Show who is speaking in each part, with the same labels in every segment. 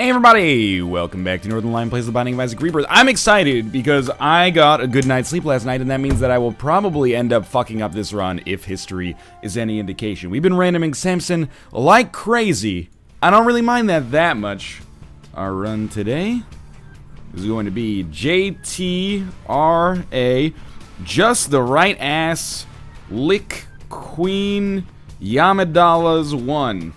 Speaker 1: Hey everybody, welcome back to Northern Lion Plays The Binding of Isaac Rebirth. I'm excited because I got a good night's sleep last night, and that means that I will probably end up fucking up this run if history is any indication. We've been randoming Samson like crazy. I don't really mind that much. Our run today is going to be JTRA, just the right ass, lick Queen Yamadalas 1.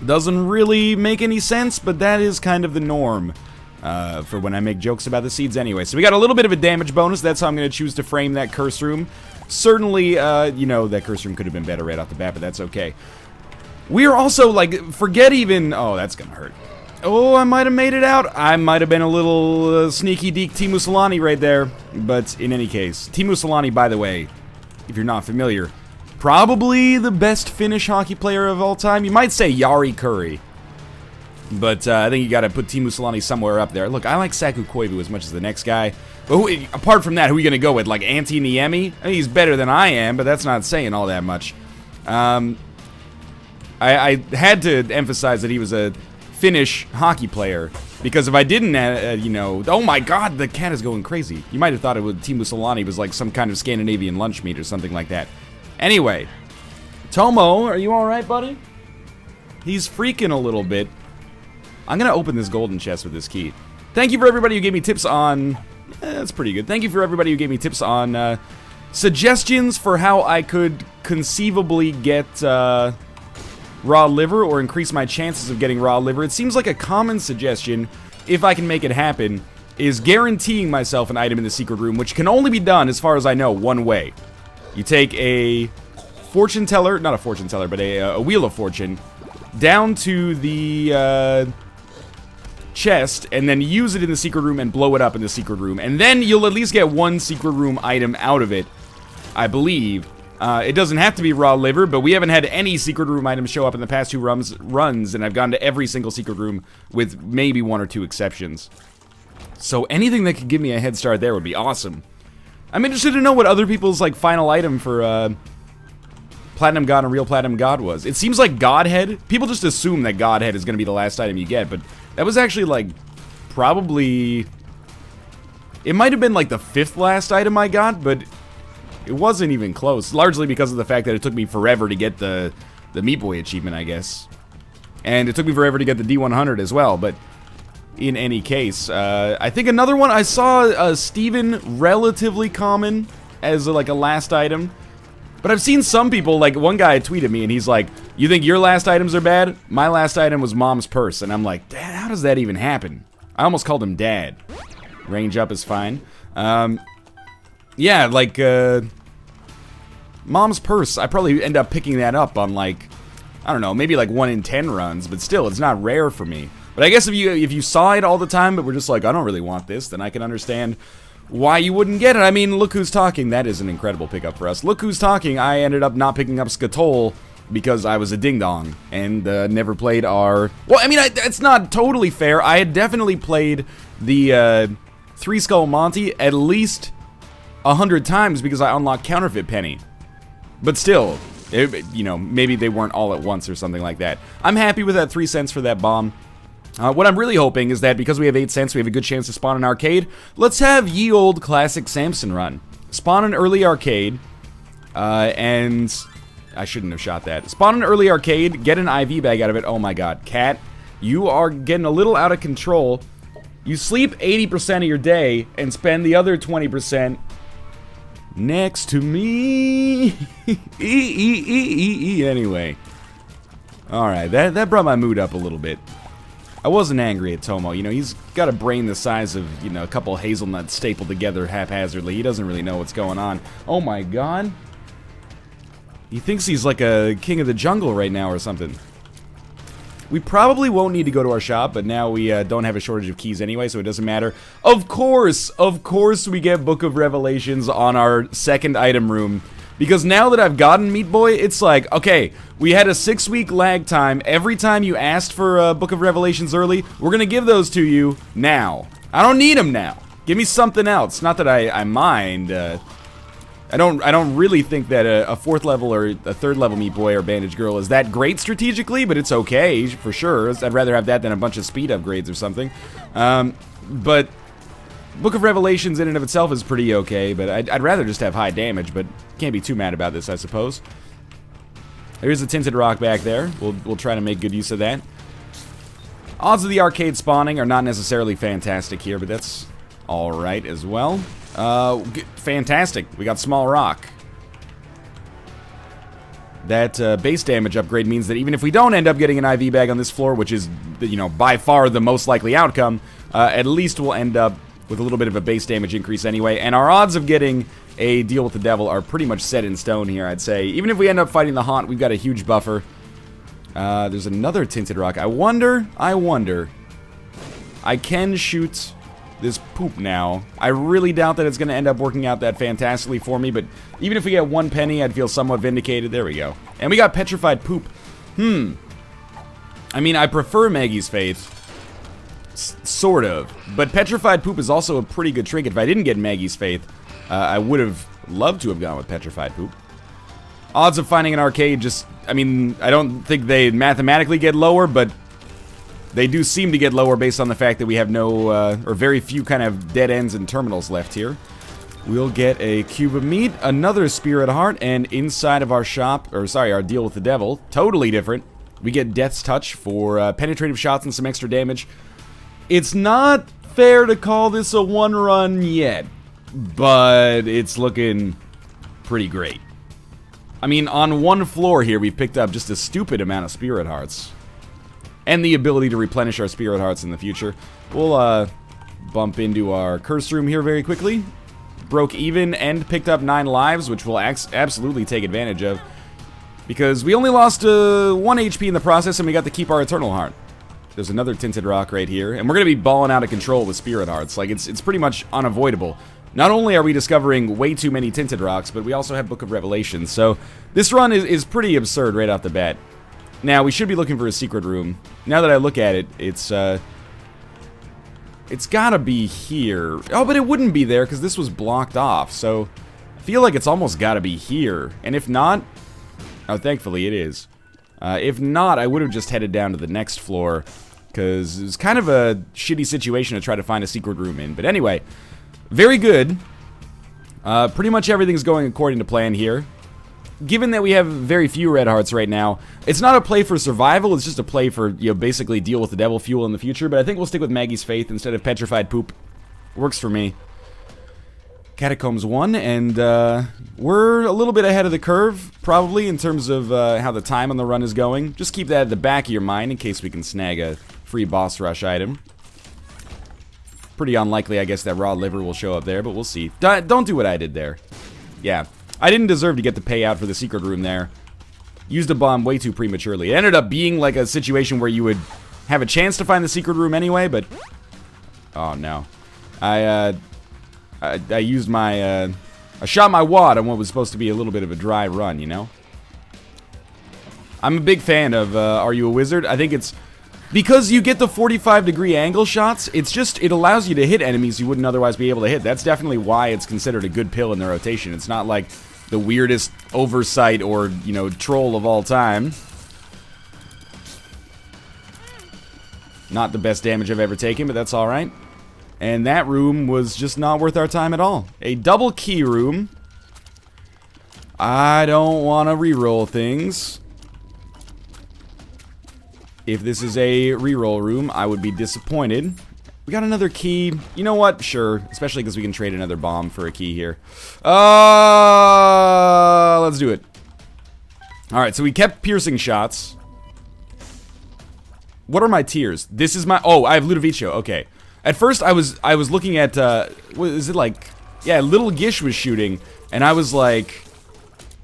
Speaker 1: Doesn't really make any sense, but that is kind of the norm for when I make jokes about the seeds anyway. So we got a little bit of a damage bonus. That's how I'm going to choose to frame that curse room. Certainly, you know, that curse room could have been better right off the bat, but that's okay. We are also, like, forget even... Oh, that's going to hurt. Oh, I might have made it out. I might have been a little sneaky deek Teemu Selanne right there. But in any case, Teemu Selanne, by the way, if you're not familiar... Probably the best Finnish hockey player of all time. You might say Jari Kurri. But I think you gotta put Teemu Selanne somewhere up there. Look, I like Saku Koivu as much as the next guy. But who, apart from that, who are you gonna go with? Like Antti Niemi? I mean, he's better than I am, but that's not saying all that much. I had to emphasize that he was a Finnish hockey player. Because if I didn't, you know... Oh my god, the cat is going crazy. You might have thought it was Teemu Selanne was like some kind of Scandinavian lunch meat or something like that. Anyway, Tomo, are you alright, buddy? He's freaking a little bit. I'm gonna open this golden chest with this key. Thank you for everybody who gave me tips on... that's pretty good. Thank you for everybody who gave me tips on suggestions for how I could conceivably get raw liver or increase my chances of getting raw liver. It seems like a common suggestion, if I can make it happen, is guaranteeing myself an item in the secret room, which can only be done, as far as I know, one way. You take a fortune teller, not a fortune teller, but a wheel of fortune, down to the chest, and then use it in the secret room and blow it up in the secret room. And then you'll at least get one secret room item out of it, I believe. It doesn't have to be raw liver, but we haven't had any secret room items show up in the past two runs, and I've gone to every single secret room with maybe one or two exceptions. So anything that could give me a head start there would be awesome. I'm interested to know what other people's, like, final item for, Platinum God and Real Platinum God was. It seems like Godhead. People just assume that Godhead is going to be the last item you get, but that was actually, like, probably... It might have been, like, the 5th last item I got, but it wasn't even close. Largely because of the fact that it took me forever to get the Meat Boy achievement, I guess. And it took me forever to get the D100 as well, but... In any case, I think another one, I saw Steven relatively common as like a last item. But I've seen some people, like one guy tweeted me and he's like, you think your last items are bad? My last item was Mom's purse. And I'm like, Dad, how does that even happen? I almost called him Dad. Range up is fine. Yeah, like, Mom's purse, I probably end up picking that up on like, I don't know, maybe like 1 in 10 runs. But still, it's not rare for me. But I guess if you saw it all the time, but we're just like, I don't really want this, then I can understand why you wouldn't get it. I mean, Look Who's Talking, that is an incredible pickup for us. Look Who's Talking, I ended up not picking up Skatol because I was a ding-dong and never played our... Well, I mean, it's not totally fair. I had definitely played the Three Skull Monty at least 100 times because I unlocked Counterfeit Penny. But still, you know, maybe they weren't all at once or something like that. I'm happy with that 3 cents for that bomb. What I'm really hoping is that because we have 8 cents, we have a good chance to spawn an arcade. Let's have ye old classic Samson run. Spawn an early arcade, and I shouldn't have shot that. Spawn an early arcade, get an IV bag out of it. Oh my god, Cat, you are getting a little out of control. You sleep 80% of your day and spend the other 20% next to me. Anyway. Alright, that brought my mood up a little bit. I wasn't angry at Tomo, you know, he's got a brain the size of, you know, a couple hazelnuts stapled together haphazardly. He doesn't really know what's going on. Oh my god. He thinks he's like a king of the jungle right now or something. We probably won't need to go to our shop, but now we don't have a shortage of keys anyway, so it doesn't matter. Of course we get Book of Revelations on our second item room. Because now that I've gotten Meat Boy, it's like, okay, we had a 6-week lag time. Every time you asked for Book of Revelations early, we're gonna give those to you now. I don't need them now. Give me something else. Not that I mind I don't really think that a 4th level or a 3rd level Meat Boy or Bandage Girl is that great strategically, but it's okay, for sure. I'd rather have that than a bunch of speed upgrades or something. But Book of Revelations in and of itself is pretty okay, but I'd rather just have high damage, but can't be too mad about this, I suppose. There's a Tinted Rock back there. We'll try to make good use of that. Odds of the arcade spawning are not necessarily fantastic here, but that's alright as well. Fantastic. We got Small Rock. That base damage upgrade means that even if we don't end up getting an IV bag on this floor, which is, you know, by far the most likely outcome, at least we'll end up with a little bit of a base damage increase anyway. And our odds of getting a deal with the devil are pretty much set in stone here, I'd say. Even if we end up fighting the Haunt, we've got a huge buffer. There's another Tinted Rock. I wonder. I can shoot this poop now. I really doubt that it's going to end up working out that fantastically for me, but even if we get 1 penny, I'd feel somewhat vindicated. There we go. And we got Petrified Poop. I mean, I prefer Maggie's Faith. Sort of. But Petrified Poop is also a pretty good trinket. If I didn't get Maggie's Faith, I would have loved to have gone with Petrified Poop. Odds of finding an arcade just... I mean, I don't think they mathematically get lower, but they do seem to get lower based on the fact that we have no, or very few kind of dead ends and terminals left here. We'll get a cube of meat, another Spirit Heart, and inside of our shop, or sorry, our deal with the devil, totally different. We get Death's Touch for penetrative shots and some extra damage. It's not fair to call this a one-run yet, but it's looking pretty great. I mean, on one floor here, we've picked up just a stupid amount of Spirit Hearts. And the ability to replenish our Spirit Hearts in the future. We'll bump into our Curse Room here very quickly. Broke even and picked up 9 lives, which we'll absolutely take advantage of. Because we only lost 1 HP in the process, and we got to keep our Eternal Heart. There's another Tinted Rock right here. And we're going to be balling out of control with Spirit Hearts. Like, it's pretty much unavoidable. Not only are we discovering way too many Tinted Rocks, but we also have Book of Revelations. So this run is pretty absurd right off the bat. Now, we should be looking for a secret room. Now that I look at it, it's gotta be here. Oh, but it wouldn't be there because this was blocked off. So I feel like it's almost gotta be here. And if not, oh, thankfully it is. If not, I would have just headed down to the next floor because it's kind of a shitty situation to try to find a secret room in. But anyway, very good. Pretty much everything's going according to plan here. Given that we have very few red hearts right now, it's not a play for survival, it's just a play for, you know, basically deal with the devil fuel in the future, but I think we'll stick with Maggie's Faith instead of Petrified Poop. Works for me. Catacombs 1, and we're a little bit ahead of the curve, probably, in terms of how the time on the run is going. Just keep that at the back of your mind in case we can snag a free boss rush item. Pretty unlikely, I guess, that raw liver will show up there, but we'll see. Don't do what I did there. Yeah. I didn't deserve to get the payout for the secret room there. Used a bomb way too prematurely. It ended up being like a situation where you would have a chance to find the secret room anyway, but... Oh, no. I used my, I shot my wad on what was supposed to be a little bit of a dry run, you know? I'm a big fan of, Are You a Wizard? I think it's... Because you get the 45-degree angle shots, it allows you to hit enemies you wouldn't otherwise be able to hit. That's definitely why it's considered a good pill in the rotation. It's not like the weirdest oversight or, you know, troll of all time. Not the best damage I've ever taken, but that's alright. And that room was just not worth our time at all. A double key room. I don't want to reroll things. If this is a reroll room, I would be disappointed. We got another key. You know what? Sure. Especially because we can trade another bomb for a key here. Let's do it. Alright, so we kept piercing shots. What are my tiers? This is my... Oh, I have Ludovico. Okay. At first, I was looking at... what is it like... Yeah, Little Gish was shooting, and I was like...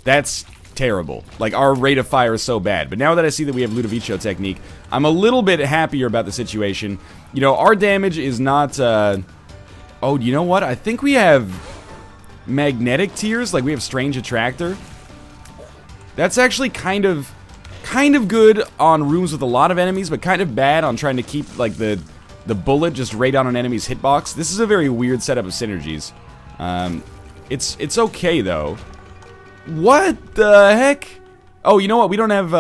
Speaker 1: That's... terrible. Like, our rate of fire is so bad. But now that I see that we have Ludovico technique, I'm a little bit happier about the situation. You know, our damage is not, Oh, you know what? I think we have magnetic tiers. Like, we have Strange Attractor. That's actually kind of good on rooms with a lot of enemies, but kind of bad on trying to keep, like, the bullet just right on an enemy's hitbox. This is a very weird setup of synergies. It's okay, though. What the heck? Oh, you know what? We don't have,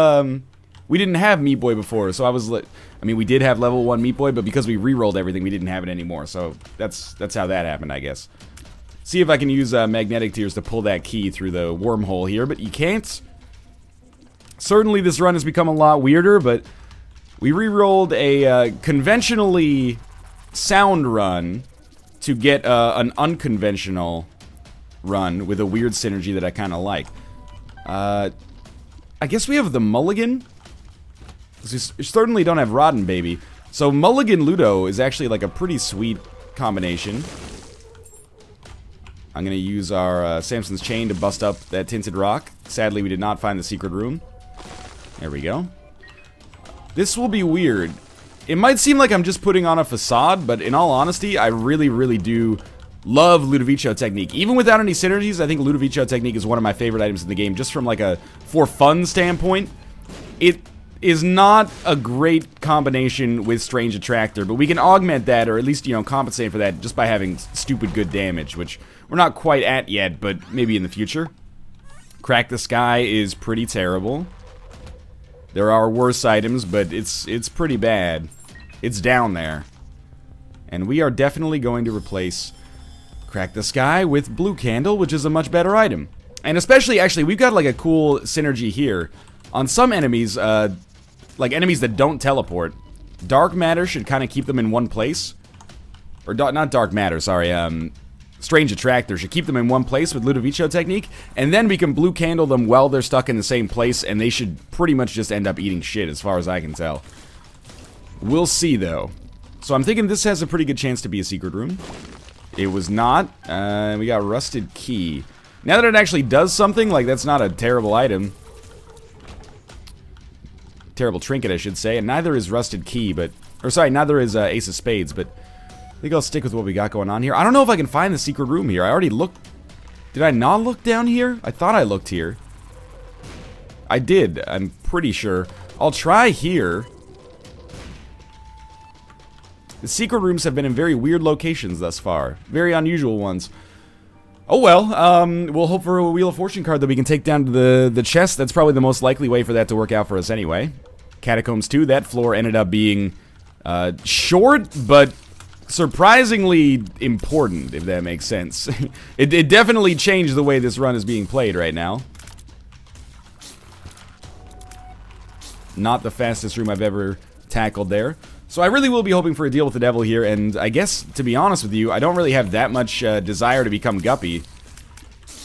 Speaker 1: we didn't have Meat Boy before, so I was I mean, we did have level 1 Meat Boy, but because we re-rolled everything, we didn't have it anymore, so that's how that happened, I guess. See if I can use magnetic tears to pull that key through the wormhole here, but you can't. Certainly this run has become a lot weirder, but we re-rolled a conventionally sound run to get an unconventional run with a weird synergy that I kind of like. I guess we have the Mulligan. We certainly don't have Rotten Baby. So Mulligan Ludo is actually like a pretty sweet combination. I'm going to use our Samson's Chain to bust up that Tinted Rock. Sadly, we did not find the secret room. There we go. This will be weird. It might seem like I'm just putting on a facade, but in all honesty, I really, really do love Ludovico technique. Even without any synergies, I think Ludovico technique is one of my favorite items in the game, just from like a for fun standpoint. It is not a great combination with Strange Attractor, but we can augment that, or at least, you know, compensate for that just by having stupid good damage, which we're not quite at yet, but maybe in the future. Crack the Sky is pretty terrible. There are worse items, but it's pretty bad. It's down there. And we are definitely going to replace Crack the Sky with Blue Candle, which is a much better item. And especially, actually, we've got like a cool synergy here. On some enemies, like enemies that don't teleport, Dark Matter should kind of keep them in one place. Or not Dark Matter, sorry, Strange Attractor should keep them in one place with Ludovico technique, and then we can Blue Candle them while they're stuck in the same place, and they should pretty much just end up eating shit, as far as I can tell. We'll see, though. So I'm thinking this has a pretty good chance to be a secret room. It was not. We got Rusted Key. Now that it actually does something, like, that's not a terrible item. Terrible trinket, I should say, and neither is Rusted Key, but... Or, sorry, neither is Ace of Spades, but... I think I'll stick with what we got going on here. I don't know if I can find the secret room here. I already looked... Did I not look down here? I thought I looked here. I did, I'm pretty sure. I'll try here. The secret rooms have been in very weird locations thus far. Very unusual ones. Oh well, we'll hope for a Wheel of Fortune card that we can take down to the chest. That's probably the most likely way for that to work out for us anyway. Catacombs 2, that floor ended up being short, but surprisingly important, if that makes sense. It definitely changed the way this run is being played right now. Not the fastest room I've ever tackled there. So I really will be hoping for a deal with the devil here, and I guess, to be honest with you, I don't really have that much desire to become Guppy.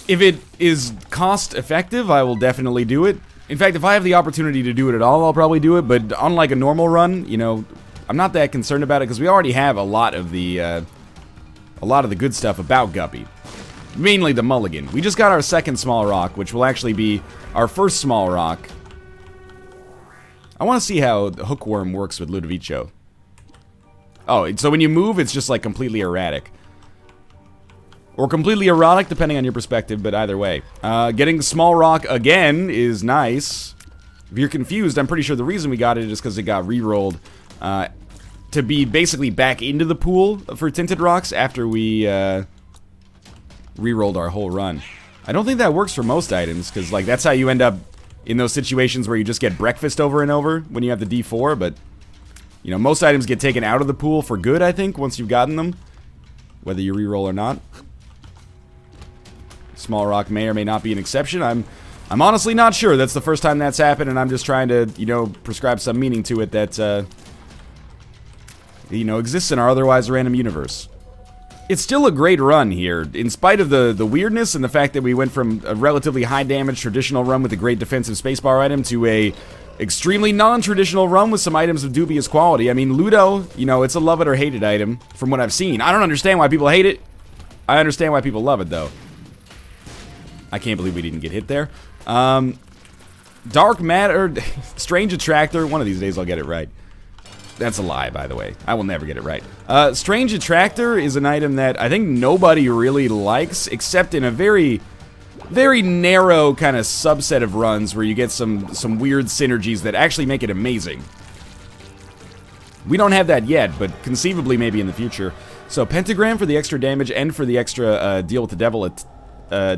Speaker 1: If it is cost-effective, I will definitely do it. In fact, if I have the opportunity to do it at all, I'll probably do it, but unlike a normal run, you know, I'm not that concerned about it, because we already have a lot of the good stuff about Guppy. Mainly the Mulligan. We just got our second small rock, which will actually be our first small rock. I want to see how the hookworm works with Ludovico. Oh, so when you move, it's just like completely erratic. Or completely erotic, depending on your perspective, but either way. Getting small rock again is nice. If you're confused, I'm pretty sure the reason we got it is because it got re-rolled to be basically back into the pool for Tinted Rocks after we re-rolled our whole run. I don't think that works for most items, because like that's how you end up in those situations where you just get breakfast over and over when you have the D4, but you know, most items get taken out of the pool for good, I think, once you've gotten them, whether you re-roll or not. Small rock may or may not be an exception. I'm honestly not sure. That's the first time that's happened, and I'm just trying to, you know, prescribe some meaning to it that, you know, exists in our otherwise random universe. It's still a great run here, in spite of the weirdness and the fact that we went from a relatively high damage traditional run with a great defensive spacebar item to a extremely non-traditional run with some items of dubious quality. I mean, Ludo, you know, it's a love it or hate it item from what I've seen. I don't understand why people hate it. I understand why people love it, though. I can't believe we didn't get hit there. Dark Matter, Strange Attractor, one of these days I'll get it right. That's a lie, by the way. I will never get it right. Strange Attractor is an item that I think nobody really likes, except in a very, very narrow kind of subset of runs where you get some weird synergies that actually make it amazing. We don't have that yet, but conceivably maybe in the future. So Pentagram for the extra damage and for the extra deal with the devil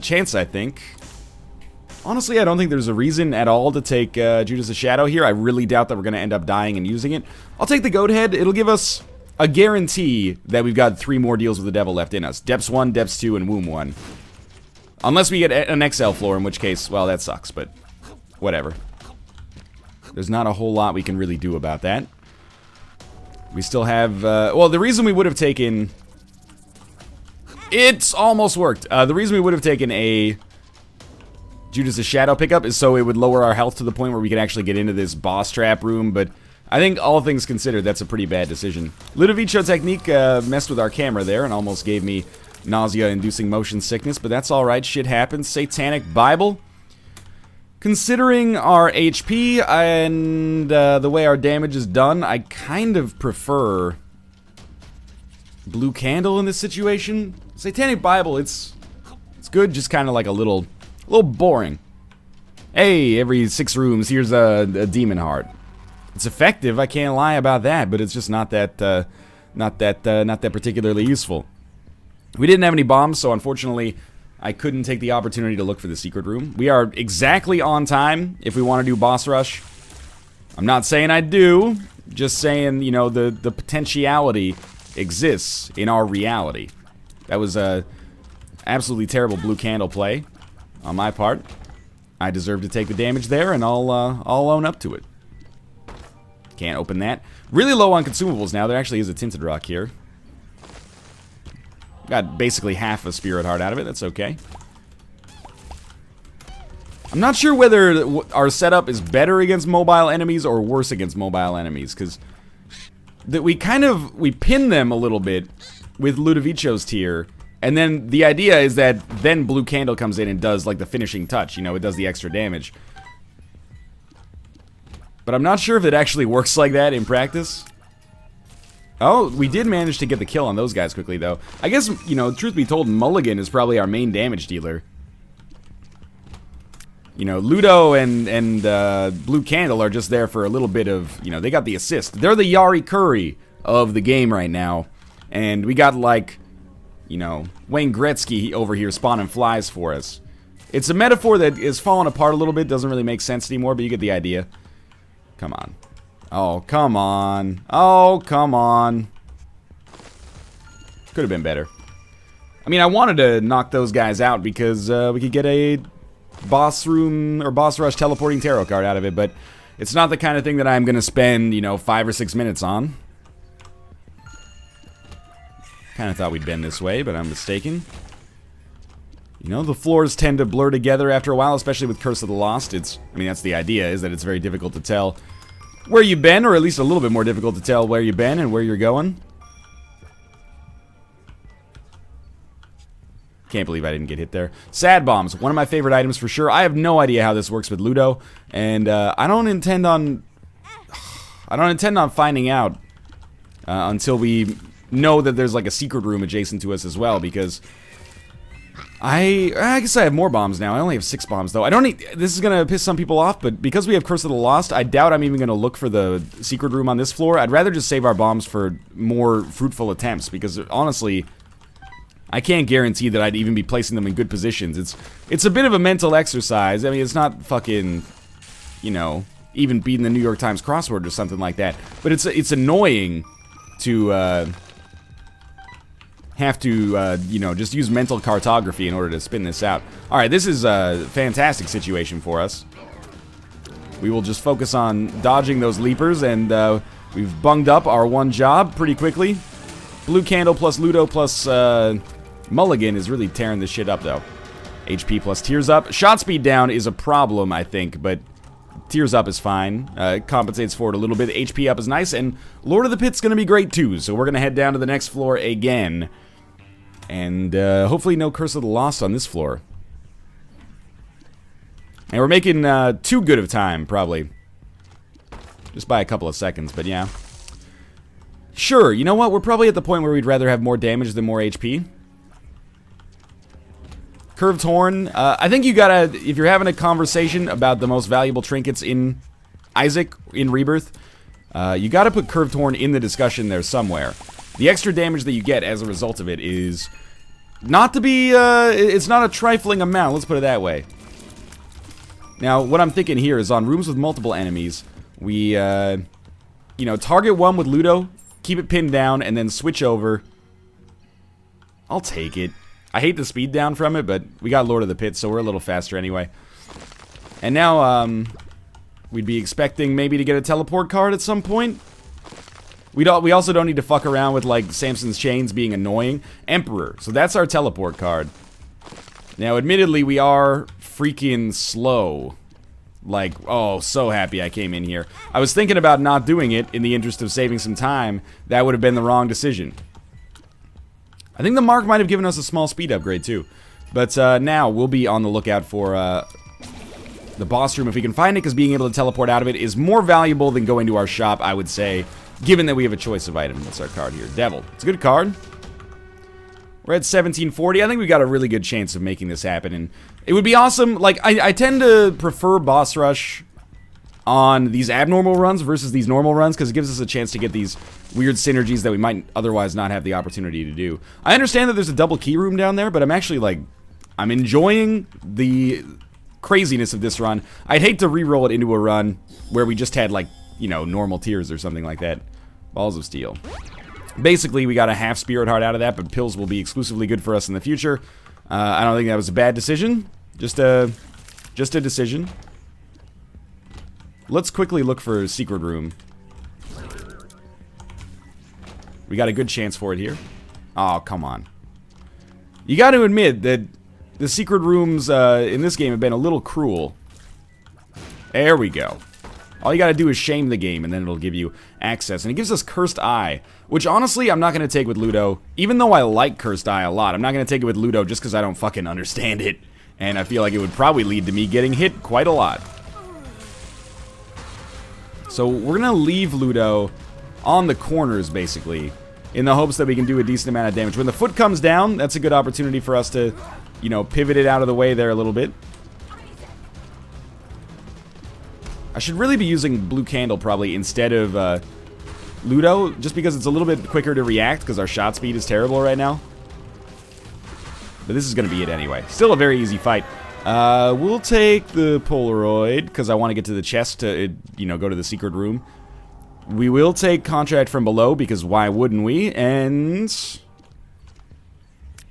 Speaker 1: chance, I think. Honestly, I don't think there's a reason at all to take Judas' Shadow here. I really doubt that we're going to end up dying and using it. I'll take the Goat Head. It'll give us a guarantee that we've got 3 more deals with the devil left in us. Depths 1, Depths 2, and Womb 1. Unless we get an XL floor, in which case, well, that sucks, but whatever. There's not a whole lot we can really do about that. We still have, well, the reason we would have taken... It's almost worked. The reason we would have taken a Judas' Shadow pickup is so it would lower our health to the point where we can actually get into this boss trap room, but I think all things considered, that's a pretty bad decision. Ludovico technique messed with our camera there and almost gave me nausea-inducing motion sickness, but that's alright, shit happens. Satanic Bible. Considering our HP and the way our damage is done, I kind of prefer Blue Candle in this situation. Satanic Bible, it's good, just kind of like a little boring. Hey, every 6 rooms, here's a demon heart. It's effective, I can't lie about that, but it's just not that particularly useful. We didn't have any bombs, so unfortunately, I couldn't take the opportunity to look for the secret room. We are exactly on time if we want to do boss rush. I'm not saying I do, just saying, you know, the potentiality exists in our reality. That was a absolutely terrible Blue Candle play on my part. I deserve to take the damage there, and I'll own up to it. Can't open that. Really low on consumables now. There actually is a Tinted Rock here. Got basically half a Spirit Heart out of it. That's okay. I'm not sure whether our setup is better against mobile enemies or worse against mobile enemies, because we pin them a little bit with Ludovico's tier, and then the idea is that then Blue Candle comes in and does like the finishing touch, you know, it does the extra damage. But I'm not sure if it actually works like that in practice. Oh, we did manage to get the kill on those guys quickly, though. I guess, you know, truth be told, Mulligan is probably our main damage dealer. You know, Ludo and Blue Candle are just there for a little bit of, you know, they got the assist. They're the Yari Curry of the game right now. And we got, like, you know, Wayne Gretzky over here spawning flies for us. It's a metaphor that is falling apart a little bit, doesn't really make sense anymore, but you get the idea. Come on. Oh, come on. Oh, come on. Could have been better. I mean, I wanted to knock those guys out because we could get a boss room or boss rush teleporting tarot card out of it, but it's not the kind of thing that I'm going to spend, you know, 5 or 6 minutes on. Kind of thought we'd been this way, but I'm mistaken. You know, the floors tend to blur together after a while, especially with Curse of the Lost. I mean, that's the idea, is that it's very difficult to tell where you've been, or at least a little bit more difficult to tell where you've been and where you're going. Can't believe I didn't get hit there. Sad Bombs, one of my favorite items for sure. I have no idea how this works with Ludo, and I don't intend on finding out until we know that there's like a secret room adjacent to us as well, because I guess I have more bombs now. I only have 6 bombs, though. I don't need... This is gonna piss some people off, but because we have Curse of the Lost, I doubt I'm even gonna look for the secret room on this floor. I'd rather just save our bombs for more fruitful attempts, because honestly, I can't guarantee that I'd even be placing them in good positions. It's a bit of a mental exercise. I mean, it's not fucking, you know, even beating the New York Times crossword or something like that. But it's annoying to have to, you know, just use mental cartography in order to spin this out. Alright, this is a fantastic situation for us. We will just focus on dodging those leapers, and we've bunged up our one job pretty quickly. Blue Candle plus Ludo plus Mulligan is really tearing this shit up, though. HP plus Tears Up. Shot speed down is a problem, I think, but Tears Up is fine. It compensates for it a little bit. HP up is nice, and Lord of the Pit's going to be great, too, so we're going to head down to the next floor again. And hopefully no Curse of the Lost on this floor. And we're making too good of time, probably. Just by a couple of seconds, but yeah. Sure, you know what? We're probably at the point where we'd rather have more damage than more HP. Curved Horn. I think you gotta, if you're having a conversation about the most valuable trinkets in Isaac, in Rebirth, you gotta put Curved Horn in the discussion there somewhere. The extra damage that you get as a result of it is not to be, it's not a trifling amount, let's put it that way. Now, what I'm thinking here is on rooms with multiple enemies, we, you know, target one with Ludo, keep it pinned down, and then switch over. I'll take it. I hate the speed down from it, but we got Lord of the Pit, so we're a little faster anyway. And now, we'd be expecting maybe to get a teleport card at some point. We also don't need to fuck around with, like, Samson's Chains being annoying. Emperor. So that's our teleport card. Now, admittedly, we are freaking slow. Like, oh, so happy I came in here. I was thinking about not doing it in the interest of saving some time. That would have been the wrong decision. I think the Mark might have given us a small speed upgrade, too. But now, we'll be on the lookout for the boss room if we can find it, because being able to teleport out of it is more valuable than going to our shop, I would say, given that we have a choice of item. What's our card here? Devil. It's a good card. We're at 1740. I think we've got a really good chance of making this happen, and it would be awesome. Like, I tend to prefer boss rush on these abnormal runs versus these normal runs, because it gives us a chance to get these weird synergies that we might otherwise not have the opportunity to do. I understand that there's a double key room down there, but I'm actually, like, I'm enjoying the craziness of this run. I'd hate to re-roll it into a run where we just had, like, you know, normal tiers or something like that. Balls of Steel. Basically, we got a half Spirit Heart out of that, but pills will be exclusively good for us in the future. I don't think that was a bad decision. Just a decision. Let's quickly look for a secret room. We got a good chance for it here. Oh, come on. You got to admit that the secret rooms in this game have been a little cruel. There we go. All you gotta do is shame the game, and then it'll give you access. And it gives us Cursed Eye, which honestly I'm not gonna take with Ludo. Even though I like Cursed Eye a lot, I'm not gonna take it with Ludo just because I don't fucking understand it. And I feel like it would probably lead to me getting hit quite a lot. So we're gonna leave Ludo on the corners, basically, in the hopes that we can do a decent amount of damage. When the foot comes down, that's a good opportunity for us to, you know, pivot it out of the way there a little bit. I should really be using Blue Candle probably instead of Ludo, just because it's a little bit quicker to react, because our shot speed is terrible right now. But this is going to be it anyway. Still a very easy fight. We'll take the Polaroid, because I want to get to the chest to, you know, go to the secret room. We will take Contract from Below, because why wouldn't we? And,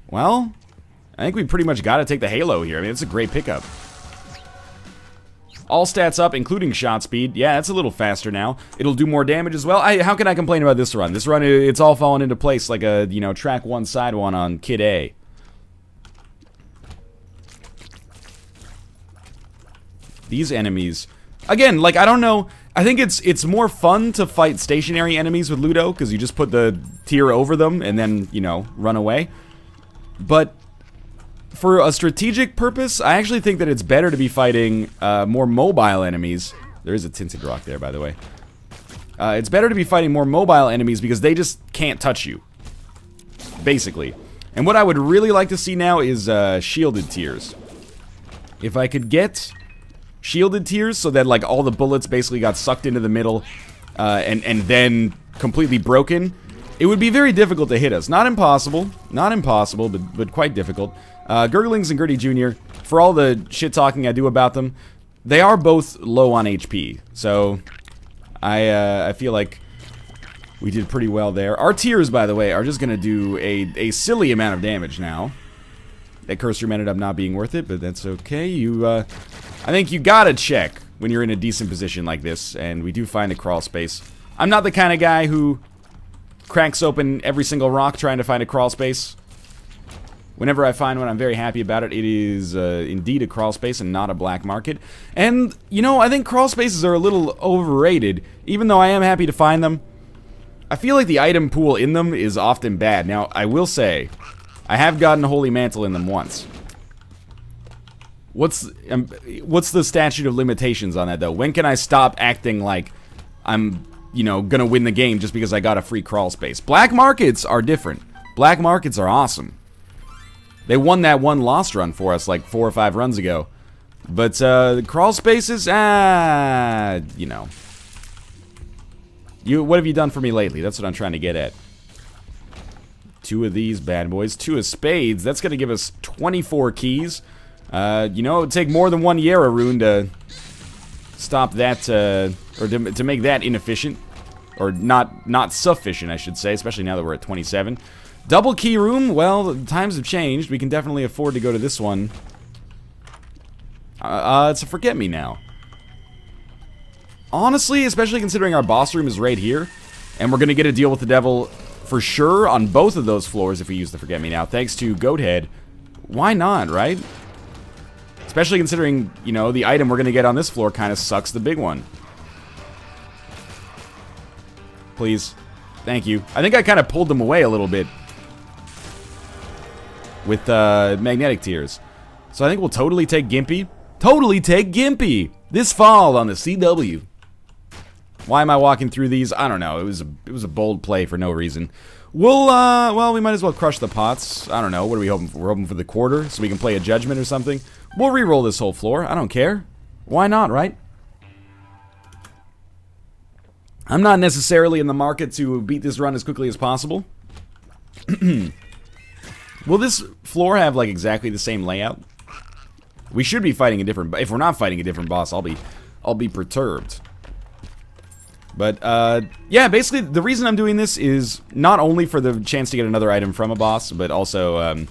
Speaker 1: well, I think we pretty much got to take the Halo here. I mean, it's a great pickup. All stats up, including shot speed. Yeah, it's a little faster now. It'll do more damage as well. How can I complain about this run? This run, it's all fallen into place like a, you know, track 1, side 1 on Kid A. These enemies, again, like, I don't know. I think it's more fun to fight stationary enemies with Ludo, because you just put the tier over them and then, you know, run away. But for a strategic purpose, I actually think that it's better to be fighting more mobile enemies. There is a tinted rock there, by the way. It's better to be fighting more mobile enemies because they just can't touch you, basically. And what I would really like to see now is shielded tiers. If I could get shielded tiers so that, like, all the bullets basically got sucked into the middle and then completely broken, it would be very difficult to hit us. Not impossible, but quite difficult. Gurglings and Gertie Jr., for all the shit-talking I do about them, they are both low on HP. So, I feel like we did pretty well there. Our tiers, by the way, are just going to do a silly amount of damage now. That Curse Room ended up not being worth it, but that's okay. I think you gotta check when you're in a decent position like this, and we do find a crawl space. I'm not the kind of guy who cracks open every single rock trying to find a crawl space. Whenever I find one, I'm very happy about it. It is indeed a crawl space and not a black market. And, you know, I think crawl spaces are a little overrated, even though I am happy to find them. I feel like the item pool in them is often bad. Now, I will say, I have gotten a Holy Mantle in them once. What's the statute of limitations on that, though? When can I stop acting like I'm, you know, gonna win the game just because I got a free crawl space? Black markets are different. Black markets are awesome. They won that one lost run for us like 4 or 5 runs ago. But, the crawl spaces, you know. What have you done for me lately? That's what I'm trying to get at. 2 of these bad boys. 2 of spades. That's going to give us 24 keys. You know, it would take more than 1 JTRA rune to stop that, or to make that inefficient. Or not sufficient, I should say, especially now that we're at 27. Double key room, well, the times have changed. We can definitely afford to go to this one. It's a forget-me-now. Honestly, especially considering our boss room is right here, and we're going to get a deal with the devil for sure on both of those floors if we use the forget-me-now, thanks to Goathead. Why not, right? Especially considering, you know, the item we're going to get on this floor kind of sucks the big one. Please. Thank you. I think I kind of pulled them away a little bit with magnetic tears. So I think we'll totally take Gimpy. Totally take Gimpy this fall on the CW. Why am I walking through these? I don't know. It was a bold play for no reason. We'll well, we might as well crush the pots. I don't know. What are we hoping for? We're hoping for the quarter so we can play a judgment or something. We'll re-roll this whole floor. I don't care. Why not, right? I'm not necessarily in the market to beat this run as quickly as possible. Will this floor have, like, exactly the same layout? We should be fighting a different... If we're not fighting a different boss, I'll be perturbed. But, yeah, basically, the reason I'm doing this is not only for the chance to get another item from a boss, but also,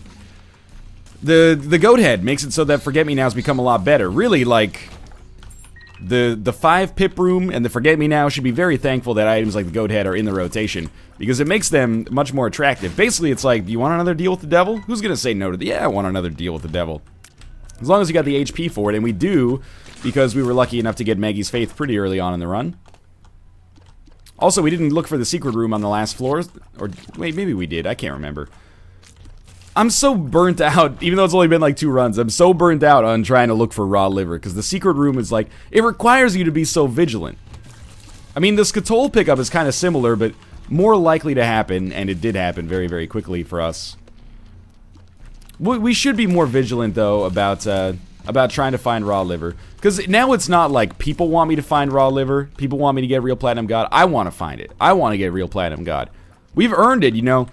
Speaker 1: the goat head makes it so that Forget-Me-Nows become a lot better. Really, like... The 5 pip room and the Forget Me Now should be very thankful that items like the Goat Head are in the rotation, because it makes them much more attractive. Basically, it's like, do you want another deal with the devil? Who's gonna say no to the... Yeah, I want another deal with the devil. As long as you got the HP for it, and we do, because we were lucky enough to get Maggie's Faith pretty early on in the run. Also, we didn't look for the secret room on the last floor, or wait, maybe we did, I can't remember. I'm so burnt out, even though it's only been like 2 runs, I'm so burnt out on trying to look for raw liver, because the secret room is like, it requires you to be so vigilant. I mean, the Skatol pickup is kind of similar, but more likely to happen, and it did happen very, very quickly for us. We should be more vigilant, though, about trying to find raw liver, because now it's not like people want me to find raw liver, people want me to get Real Platinum God, I want to find it. I want to get Real Platinum God. We've earned it, you know.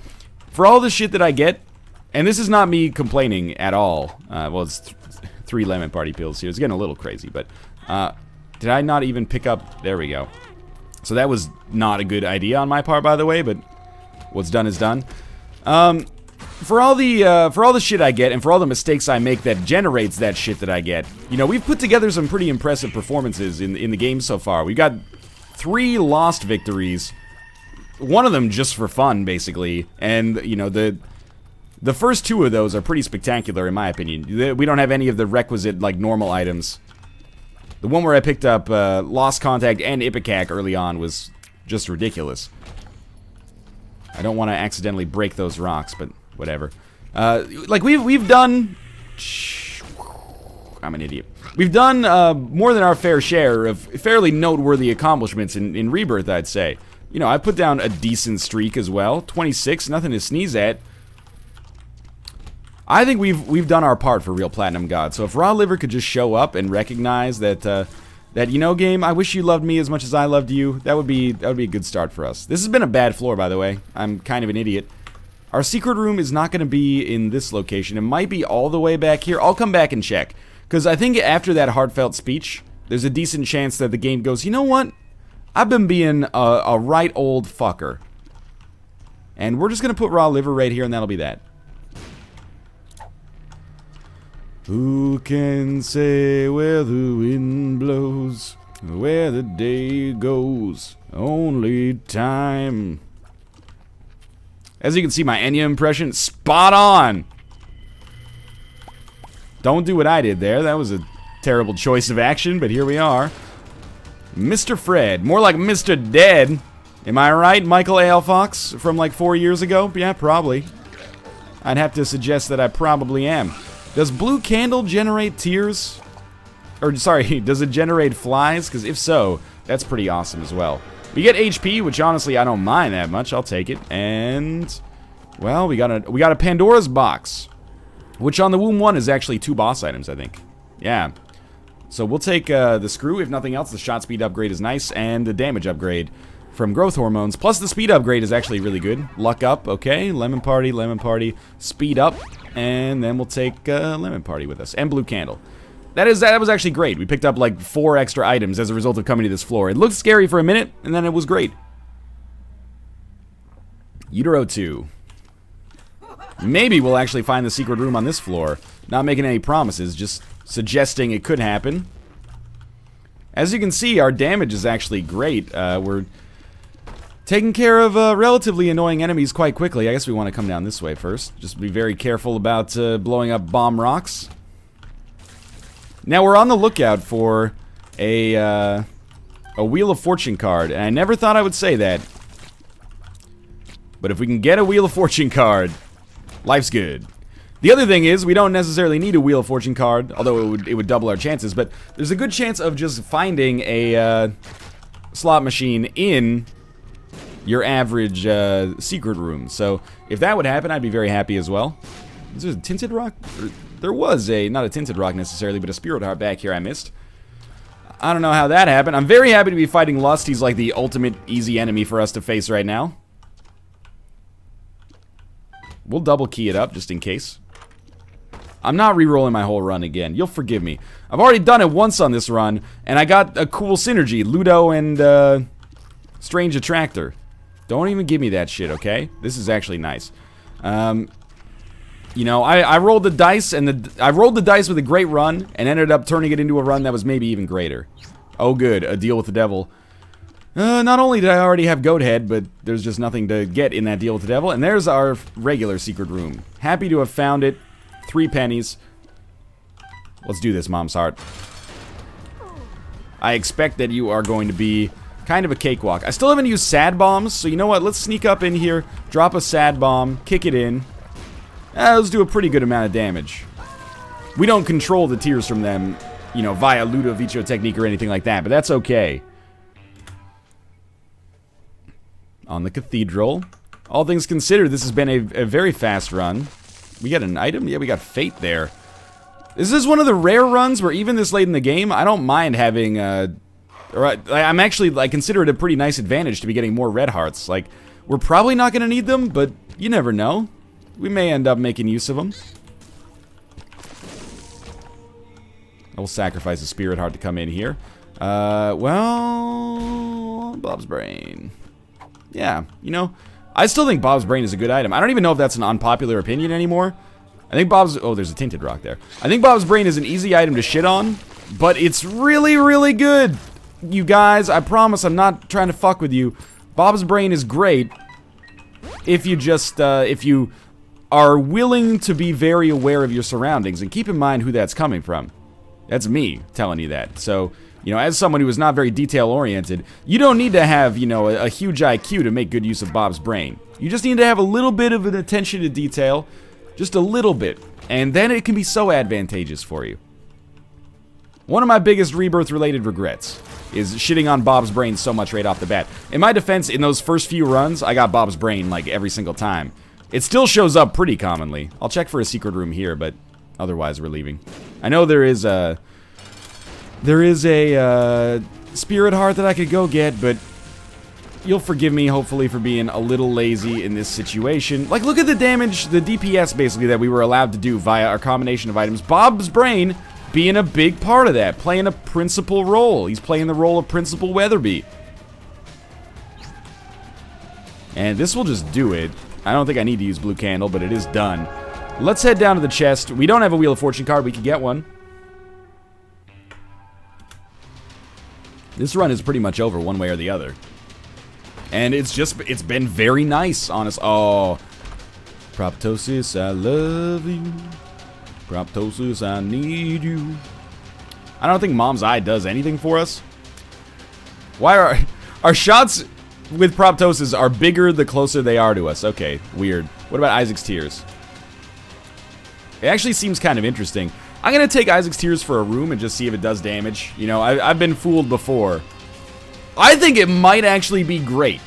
Speaker 1: For all the shit that I get, and this is not me complaining at all. Well, it's 3 lemon party pills here. It's getting a little crazy, but did I not even pick up? There we go. So that was not a good idea on my part, by the way, but what's done is done. For all the shit I get and for all the mistakes I make that generates that shit that I get, you know, we've put together some pretty impressive performances in the game so far. We've got 3 lost victories. One of them just for fun, basically, and you know the first 2 of those are pretty spectacular, in my opinion. We don't have any of the requisite, like, normal items. The one where I picked up Lost Contact and Ipecac early on was just ridiculous. I don't want to accidentally break those rocks, but whatever. Like, we've done... I'm an idiot. We've done more than our fair share of fairly noteworthy accomplishments in Rebirth, I'd say. You know, I put down a decent streak as well. 26, nothing to sneeze at. I think we've done our part for Real Platinum God. So if Raw Liver could just show up and recognize that you know, game, I wish you loved me as much as I loved you, that would be a good start for us. This has been a bad floor, by the way. I'm kind of an idiot. Our secret room is not going to be in this location. It might be all the way back here. I'll come back and check, because I think after that heartfelt speech, there's a decent chance that the game goes, you know what? I've been being a right old fucker, and we're just going to put Raw Liver right here, and that'll be that. Who can say where the wind blows, where the day goes? Only time. As you can see, my Enya impression, spot on! Don't do what I did there. That was a terrible choice of action, but here we are. Mr. Fred. More like Mr. Dead. Am I right, Michael A. L. Fox? From like 4 years ago? Yeah, probably. I'd have to suggest that I probably am. Does Blue Candle generate tears? Or, sorry, does it generate flies? Because if so, that's pretty awesome as well. We get HP, which honestly I don't mind that much. I'll take it. And, well, we got a Pandora's Box, which on the Womb 1 is actually 2 boss items, I think. Yeah. So we'll take the screw. If nothing else, the shot speed upgrade is nice, and the damage upgrade. from growth hormones. Plus the speed upgrade is actually really good. Luck up, okay. Lemon party, speed up, and then we'll take lemon party with us and blue candle. That was actually great. We picked up like 4 extra items as a result of coming to this floor. It looked scary for a minute, and then it was great. Utero 2. Maybe we'll actually find the secret room on this floor. Not making any promises, just suggesting it could happen. As you can see, our damage is actually great. We're taking care of relatively annoying enemies quite quickly. I guess we want to come down this way first. Just be very careful about blowing up bomb rocks. Now we're on the lookout for a Wheel of Fortune card, and I never thought I would say that. But if we can get a Wheel of Fortune card, life's good. The other thing is, we don't necessarily need a Wheel of Fortune card, although it would double our chances, but there's a good chance of just finding a slot machine in your average secret room. So if that would happen, I'd be very happy as well. Is there a tinted rock? There was not a tinted rock necessarily, but a spirit heart back here I missed. I don't know how that happened. I'm very happy to be fighting Lust. He's like the ultimate easy enemy for us to face right now. We'll double key it up just in case. I'm not re-rolling my whole run again. You'll forgive me. I've already done it once on this run, and I got a cool synergy. Ludo and Strange Attractor. Don't even give me that shit, okay? This is actually nice. You know, I rolled the dice, and I rolled the dice with a great run, and ended up turning it into a run that was maybe even greater. Oh good, a deal with the devil. Not only did I already have Goat Head, but there's just nothing to get in that deal with the devil. And there's our regular secret room. Happy to have found it. 3 pennies. Let's do this, Mom's Heart. I expect that you are going to be kind of a cakewalk. I still haven't used sad bombs, so you know what? Let's sneak up in here, drop a sad bomb, kick it in. Let's do a pretty good amount of damage. We don't control the tears from them, you know, via Ludovico technique or anything like that, but that's okay. On the Cathedral. All things considered, this has been a very fast run. We got an item? Yeah, we got Fate there. This is one of the rare runs where even this late in the game, I don't mind having, I'm actually, I consider it a pretty nice advantage to be getting more red hearts. Like, we're probably not going to need them, but you never know. We may end up making use of them. I will sacrifice a spirit heart to come in here. Well, Bob's Brain. Yeah, you know, I still think Bob's Brain is a good item. I don't even know if that's an unpopular opinion anymore. I think Bob's... Oh, there's a tinted rock there. I think Bob's Brain is an easy item to shit on, but it's really, really good. You guys, I promise I'm not trying to fuck with you. Bob's Brain is great if you just, if you are willing to be very aware of your surroundings and keep in mind who that's coming from. That's me telling you that. So, you know, as someone who is not very detail-oriented, you don't need to have, you know, a huge IQ to make good use of Bob's Brain. You just need to have a little bit of an attention to detail, just a little bit, and then it can be so advantageous for you. One of my biggest Rebirth-related regrets is shitting on Bob's Brain so much right off the bat. In my defense, in those first few runs, I got Bob's Brain, like, every single time. It still shows up pretty commonly. I'll check for a secret room here, but otherwise we're leaving. I know there is a spirit heart that I could go get, but you'll forgive me, hopefully, for being a little lazy in this situation. Like, look at the damage, the DPS, basically, that we were allowed to do via our combination of items. Bob's Brain being a big part of that, playing a principal role. He's playing the role of Principal Weatherby. And this will just do it. I don't think I need to use Blue Candle, but it is done. Let's head down to the chest. We don't have a Wheel of Fortune card. We could get one. This run is pretty much over one way or the other. And it's been very nice, honest. Oh, Proptosis, I love you. Proptosis, I need you. I don't think Mom's Eye does anything for us. Why are our shots with Proptosis are bigger the closer they are to us? Okay, weird. What about Isaac's Tears? It actually seems kind of interesting. I'm gonna take Isaac's Tears for a room and just see if it does damage. You know, I've been fooled before. I think it might actually be great.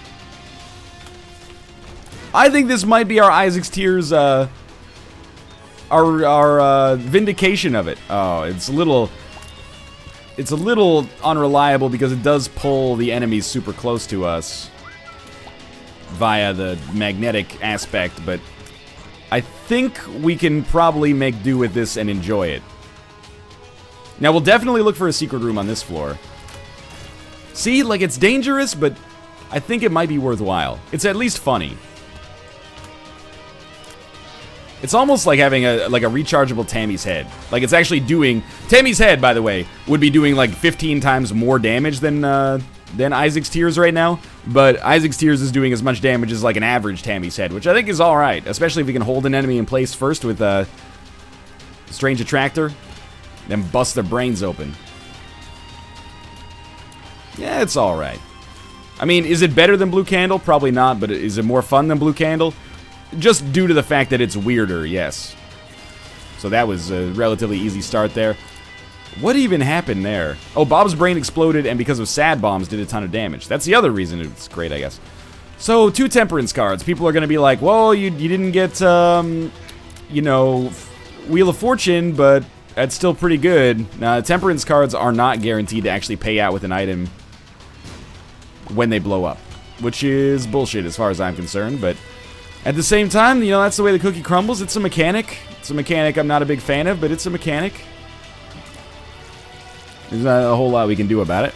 Speaker 1: I think this might be our Isaac's Tears, our vindication of it. Oh, it's a little unreliable because it does pull the enemies super close to us. via the magnetic aspect, but I think we can probably make do with this and enjoy it. Now, we'll definitely look for a secret room on this floor. See, like, it's dangerous, but I think it might be worthwhile. It's at least funny. It's almost like having a rechargeable Tammy's head. Like, it's actually doing... Tammy's head, by the way, would be doing like 15 times more damage than Isaac's Tears right now. But Isaac's Tears is doing as much damage as like an average Tammy's head, which I think is alright. Especially if we can hold an enemy in place first with Strange Attractor. Then bust their brains open. Yeah, it's alright. I mean, is it better than Blue Candle? Probably not, but is it more fun than Blue Candle? Just due to the fact that it's weirder, yes. So that was a relatively easy start there. What even happened there? Oh, Bob's brain exploded, and because of sad bombs, did a ton of damage. That's the other reason it's great, I guess. So, 2 Temperance cards. People are going to be like, well, you didn't get, you know, Wheel of Fortune, but that's still pretty good. Now, Temperance cards are not guaranteed to actually pay out with an item when they blow up, which is bullshit as far as I'm concerned, but at the same time, you know, that's the way the cookie crumbles. It's a mechanic. It's a mechanic I'm not a big fan of, but it's a mechanic. There's not a whole lot we can do about it.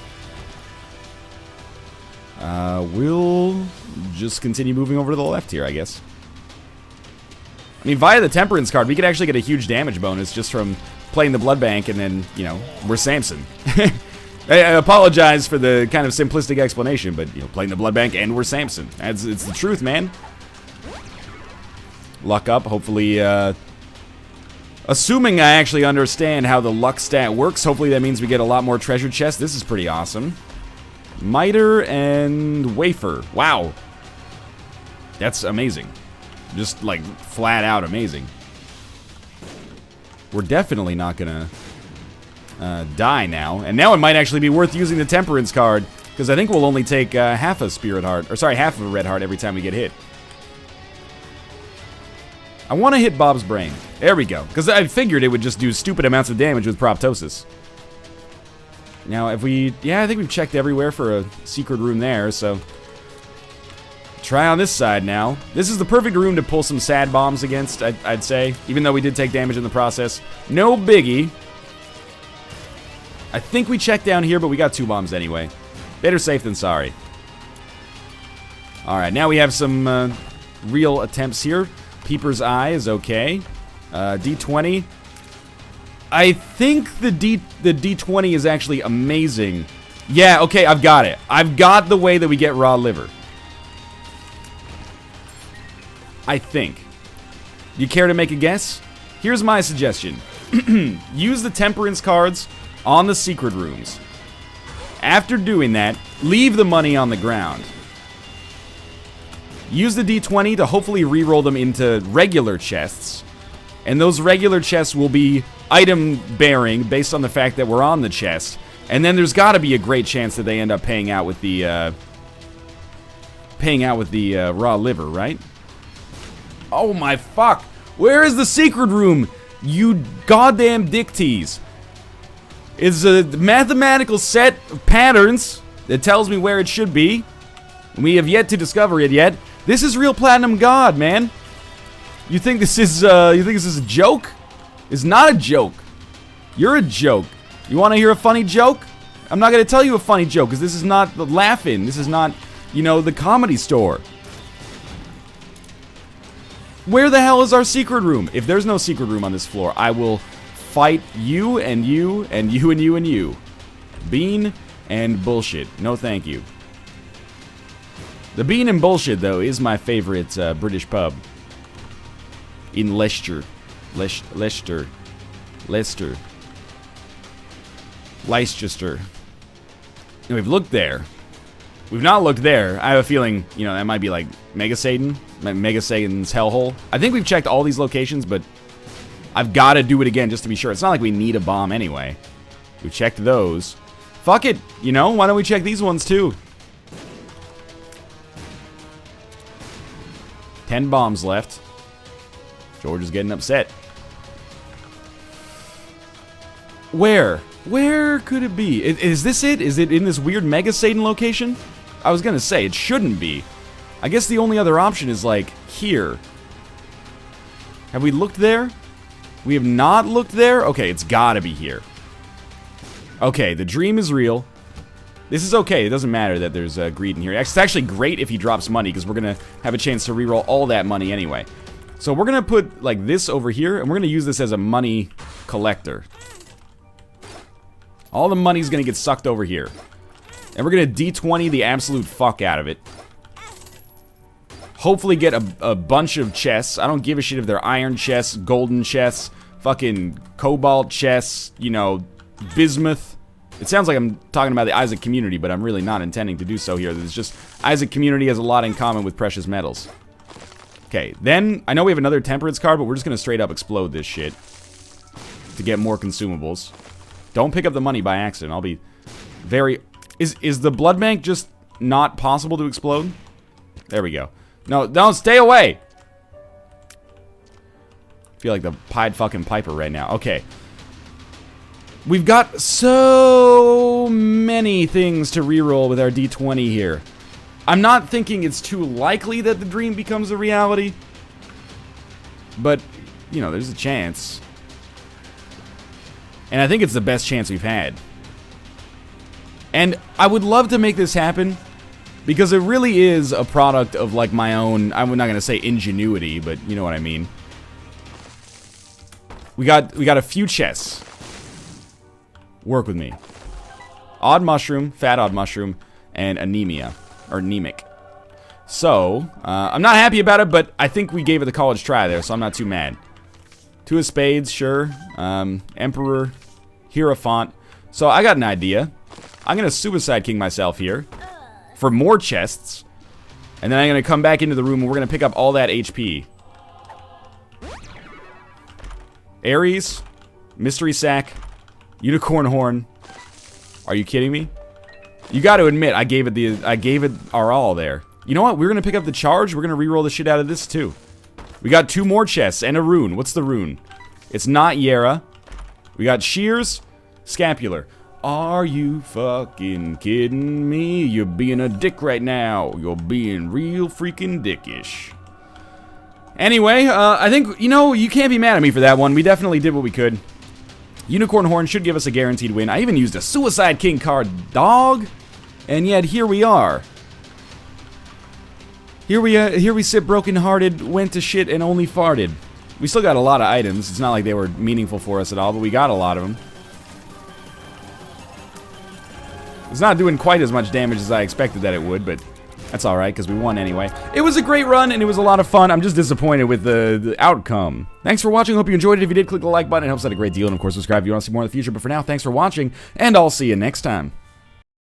Speaker 1: We'll just continue moving over to the left here, I guess. I mean, via the Temperance card, we could actually get a huge damage bonus just from playing the Blood Bank, and then, you know, we're Samson. I apologize for the kind of simplistic explanation, but, you know, playing the Blood Bank and we're Samson. It's the truth, man. Luck up, hopefully, assuming I actually understand how the luck stat works, hopefully that means we get a lot more treasure chests. This is pretty awesome. Miter and Wafer. Wow. That's amazing. Just, like, flat out amazing. We're definitely not gonna die now. And now it might actually be worth using the Temperance card, because I think we'll only take half a Spirit Heart, or sorry, half of a Red Heart every time we get hit. I want to hit Bob's brain. There we go. Because I figured it would just do stupid amounts of damage with Proptosis. Now, if we... Yeah, I think we've checked everywhere for a secret room there, so... Try on this side now. This is the perfect room to pull some sad bombs against, I'd say. Even though we did take damage in the process. No biggie. I think we checked down here, but we got 2 bombs anyway. Better safe than sorry. Alright, now we have some real attempts here. Peeper's Eye is okay. D20. I think the D20 is actually amazing. Yeah, okay, I've got it. I've got the way that we get raw liver. I think. You care to make a guess? Here's my suggestion. Use the Temperance cards on the secret rooms. After doing that, leave the money on the ground. Use the D20 to hopefully re-roll them into regular chests. And those regular chests will be item-bearing based on the fact that we're on the chest. And then there's got to be a great chance that they end up paying out with the raw liver, right? Oh my fuck! Where is the secret room? You goddamn dick tease. It's a mathematical set of patterns that tells me where it should be. We have yet to discover it yet. This is real Platinum God, man. You think this is a joke? It's not a joke. You're a joke. You want to hear a funny joke? I'm not going to tell you a funny joke because this is not the Laugh-In. This is not, you know, the Comedy Store. Where the hell is our secret room? If there's no secret room on this floor, I will fight you and you and you and you and you. Bean and bullshit. No thank you. The Bean and Bullshit, though, is my favorite British pub. In Leicester. Leicester. Leicester. And we've looked there. We've not looked there. I have a feeling, you know, that might be like Mega Satan. Mega Satan's hellhole. I think we've checked all these locations, but I've got to do it again just to be sure. It's not like we need a bomb anyway. We checked those. Fuck it. You know, why don't we check these ones too? 10 bombs left. George is getting upset. Where? Where could it be? Is this it? Is it in this weird Mega Satan location? I was gonna say, it shouldn't be. I guess the only other option is, like, here. Have we looked there? We have not looked there? Okay, it's gotta be here. Okay, the dream is real. This is okay. It doesn't matter that there's greed in here. It's actually great if he drops money, because we're going to have a chance to reroll all that money anyway. So we're going to put, like, this over here, and we're going to use this as a money collector. All the money's going to get sucked over here. And we're going to D20 the absolute fuck out of it. Hopefully get a bunch of chests. I don't give a shit if they're iron chests, golden chests, fucking cobalt chests, you know, bismuth. It sounds like I'm talking about the Isaac community, but I'm really not intending to do so here. It's just Isaac community has a lot in common with precious metals. Okay, then I know we have another temperance card, but we're just gonna straight up explode this shit to get more consumables. Don't pick up the money by accident. I'll be very... Is the blood bank just not possible to explode? There we go. No, don't stay away! I feel like the Pied fucking Piper right now. Okay. We've got so many things to reroll with our D20 here. I'm not thinking it's too likely that the dream becomes a reality. But, you know, there's a chance. And I think it's the best chance we've had. And I would love to make this happen, because it really is a product of, like, my own, I'm not going to say ingenuity, but you know what I mean. We got a few chests. Work with me. Odd mushroom, fat odd mushroom, and anemia. Or anemic. So, I'm not happy about it, but I think we gave it the college try there, so I'm not too mad. Two of spades, sure. Emperor, Hierophant. So, I got an idea. I'm gonna Suicide King myself here. For more chests. And then I'm gonna come back into the room and we're gonna pick up all that HP. Ares, Mystery Sack, Unicorn Horn. Are you kidding me? You got to admit, I gave it our all there. You know what? We're gonna pick up the charge. We're gonna reroll the shit out of this too. We got two more chests and a rune. What's the rune? It's not Yera. We got Shears, Scapular. Are you fucking kidding me? You're being a dick right now. You're being real freaking dickish. Anyway, I think, you know, you can't be mad at me for that one. We definitely did what we could. Unicorn Horn should give us a guaranteed win. I even used a Suicide King card, dog. And yet, here we are. Here we sit broken-hearted, went to shit, and only farted. We still got a lot of items. It's not like they were meaningful for us at all, but we got a lot of them. It's not doing quite as much damage as I expected that it would, but that's alright, because we won anyway. It was a great run, and it was a lot of fun. I'm just disappointed with the outcome. Thanks for watching. Hope you enjoyed it. If you did, click the like button. It helps out a great deal. And, of course, subscribe if you want to see more in the future. But for now, thanks for watching, and I'll see you next time.